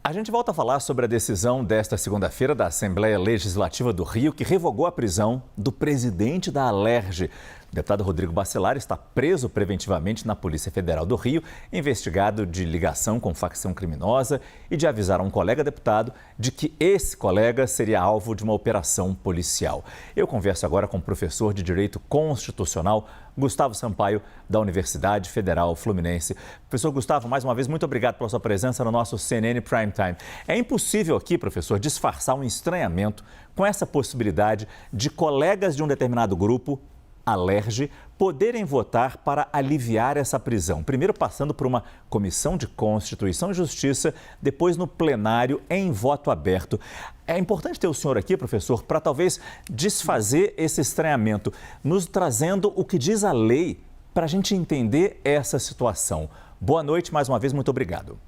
A gente volta a falar sobre a decisão desta segunda-feira da Assembleia Legislativa do Rio, que revogou a prisão do presidente da Alerj. O deputado Rodrigo Bacelar está preso preventivamente na Polícia Federal do Rio, investigado de ligação com facção criminosa e de avisar a um colega deputado de que esse colega seria alvo de uma operação policial. Eu converso agora com o professor de Direito Constitucional, Gustavo Sampaio, da Universidade Federal Fluminense. Professor Gustavo, mais uma vez, muito obrigado pela sua presença no nosso CNN Prime Time. É impossível aqui, professor, disfarçar um estranhamento com essa possibilidade de colegas de um determinado grupo, Alerj, poderem votar para aliviar essa prisão. Primeiro passando por uma comissão de Constituição e Justiça, depois no plenário em voto aberto. É importante ter o senhor aqui, professor, para talvez desfazer esse estranhamento, nos trazendo o que diz a lei para a gente entender essa situação. Boa noite, mais uma vez, muito obrigado.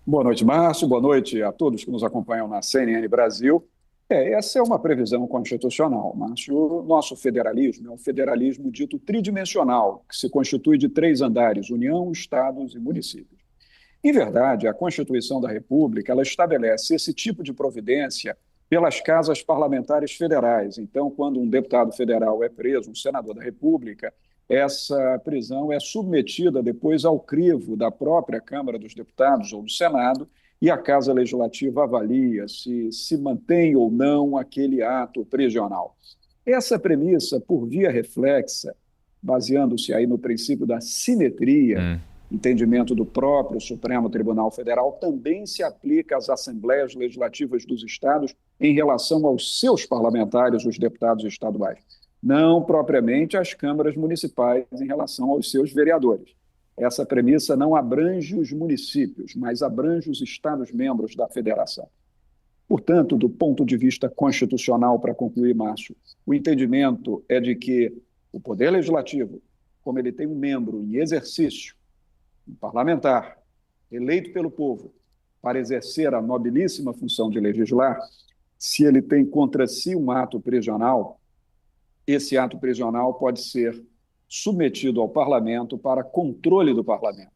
Boa noite, Márcio. Boa noite a todos que nos acompanham na CNN Brasil. Essa é uma previsão constitucional, Márcio. O nosso federalismo é um federalismo dito tridimensional, que se constitui de 3 andares: União, Estados e municípios. Em verdade, a Constituição da República ela estabelece esse tipo de providência pelas casas parlamentares federais. Então, quando um deputado federal é preso, um senador da República, essa prisão é submetida depois ao crivo da própria Câmara dos Deputados ou do Senado, e a Casa Legislativa avalia se mantém ou não aquele ato prisional. Essa premissa, por via reflexa, baseando-se aí no princípio da simetria, entendimento do próprio Supremo Tribunal Federal, também se aplica às Assembleias Legislativas dos Estados em relação aos seus parlamentares, os deputados estaduais, não propriamente às câmaras municipais em relação aos seus vereadores. Essa premissa não abrange os municípios, mas abrange os Estados-membros da Federação. Portanto, do ponto de vista constitucional, para concluir, Márcio, o entendimento é de que o Poder Legislativo, como ele tem um membro em exercício, um parlamentar, eleito pelo povo, para exercer a nobilíssima função de legislar, se ele tem contra si um ato prisional, esse ato prisional pode ser submetido ao parlamento para controle do parlamento,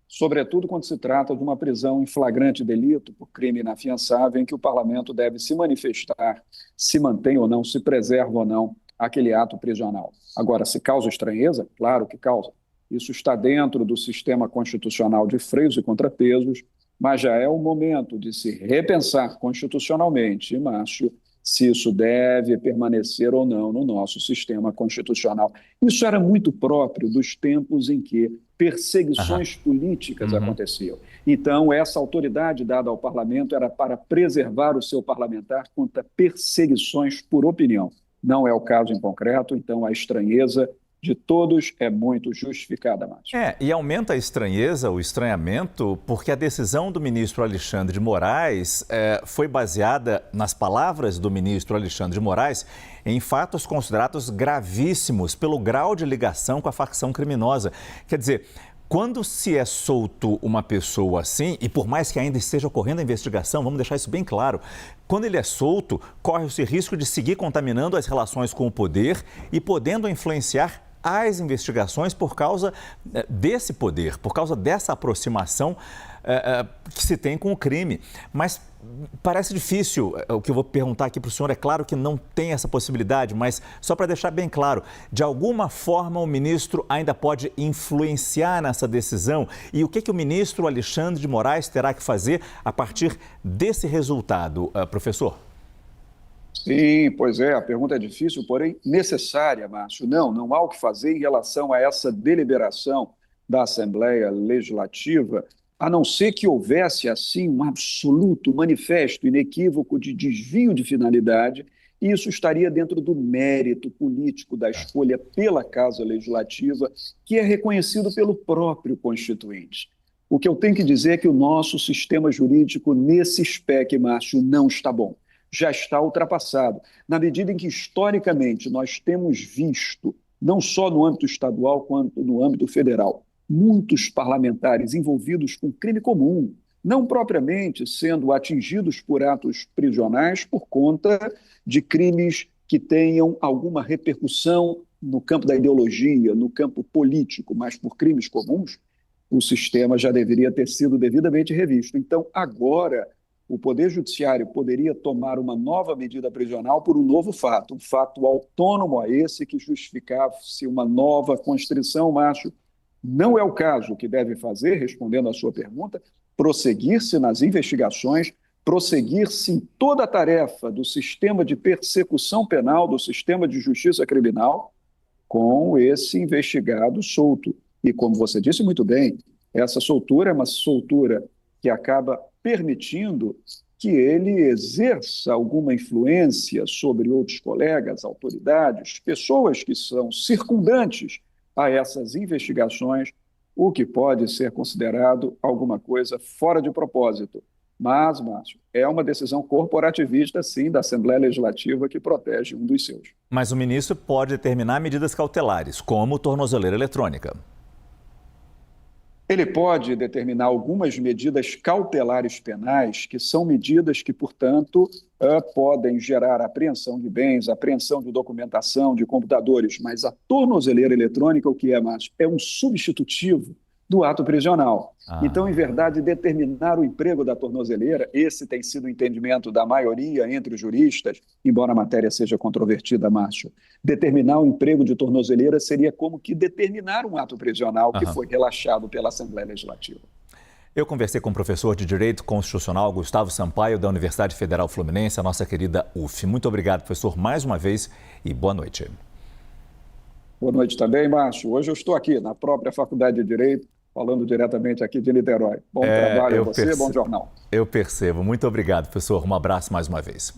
sobretudo quando se trata de uma prisão em flagrante delito por crime inafiançável, em que o parlamento deve se manifestar se mantém ou não, se preserva ou não aquele ato prisional. Agora, se causa estranheza, claro que causa. Isso está dentro do sistema constitucional de freios e contrapesos, mas já é o momento de se repensar constitucionalmente, Márcio, se isso deve permanecer ou não no nosso sistema constitucional. Isso era muito próprio dos tempos em que perseguições políticas aconteciam. Então, essa autoridade dada ao parlamento era para preservar o seu parlamentar contra perseguições por opinião. Não é o caso em concreto, então a estranheza de todos é muito justificada, Márcio. E aumenta a estranheza, o estranhamento, porque a decisão do ministro Alexandre de Moraes foi baseada nas palavras do ministro Alexandre de Moraes em fatos considerados gravíssimos pelo grau de ligação com a facção criminosa. Quer dizer, quando se é solto uma pessoa assim, e por mais que ainda esteja ocorrendo a investigação, vamos deixar isso bem claro, quando ele é solto, corre-se risco de seguir contaminando as relações com o poder e podendo influenciar as investigações por causa desse poder, por causa dessa aproximação que se tem com o crime. Mas parece difícil, o que eu vou perguntar aqui para o senhor, é claro que não tem essa possibilidade, mas só para deixar bem claro, de alguma forma o ministro ainda pode influenciar nessa decisão? E o que o ministro Alexandre de Moraes terá que fazer a partir desse resultado, professor? Sim, pois é, a pergunta é difícil, porém necessária, Márcio. Não há o que fazer em relação a essa deliberação da Assembleia Legislativa, a não ser que houvesse, assim, um absoluto, manifesto, inequívoco de desvio de finalidade, e isso estaria dentro do mérito político da escolha pela Casa Legislativa, que é reconhecido pelo próprio Constituinte. O que eu tenho que dizer é que o nosso sistema jurídico, nesse aspecto, Márcio, não está bom. Já está ultrapassado, na medida em que, historicamente, nós temos visto, não só no âmbito estadual quanto no âmbito federal, muitos parlamentares envolvidos com crime comum, não propriamente sendo atingidos por atos prisionais por conta de crimes que tenham alguma repercussão no campo da ideologia, no campo político, mas por crimes comuns, o sistema já deveria ter sido devidamente revisto. Então, agora, o Poder Judiciário poderia tomar uma nova medida prisional por um novo fato, um fato autônomo a esse que justificasse uma nova constrição, Márcio. Não é o caso. O que deve fazer, respondendo à sua pergunta, prosseguir-se nas investigações, prosseguir-se em toda a tarefa do sistema de persecução penal, do sistema de justiça criminal, com esse investigado solto. E, como você disse muito bem, essa soltura é uma soltura que acaba permitindo que ele exerça alguma influência sobre outros colegas, autoridades, pessoas que são circundantes a essas investigações, o que pode ser considerado alguma coisa fora de propósito. Mas, Márcio, é uma decisão corporativista, sim, da Assembleia Legislativa que protege um dos seus. Mas o ministro pode determinar medidas cautelares, como tornozeleira eletrônica. Ele pode determinar algumas medidas cautelares penais, que são medidas que, portanto, podem gerar apreensão de bens, apreensão de documentação, de computadores, mas a tornozeleira eletrônica, o que é, Márcio? É um substitutivo do ato prisional. Então, em verdade, determinar o emprego da tornozeleira, esse tem sido o entendimento da maioria entre os juristas, embora a matéria seja controvertida, Márcio. Determinar o emprego de tornozeleira seria como que determinar um ato prisional que foi relaxado pela Assembleia Legislativa. Eu conversei com o professor de Direito Constitucional Gustavo Sampaio, da Universidade Federal Fluminense, a nossa querida UF. Muito obrigado, professor, mais uma vez, e boa noite. Boa noite também, Márcio. Hoje eu estou aqui na própria Faculdade de Direito, falando diretamente aqui de Niterói. Bom trabalho a você, bom jornal. Eu percebo. Muito obrigado, professor. Um abraço mais uma vez.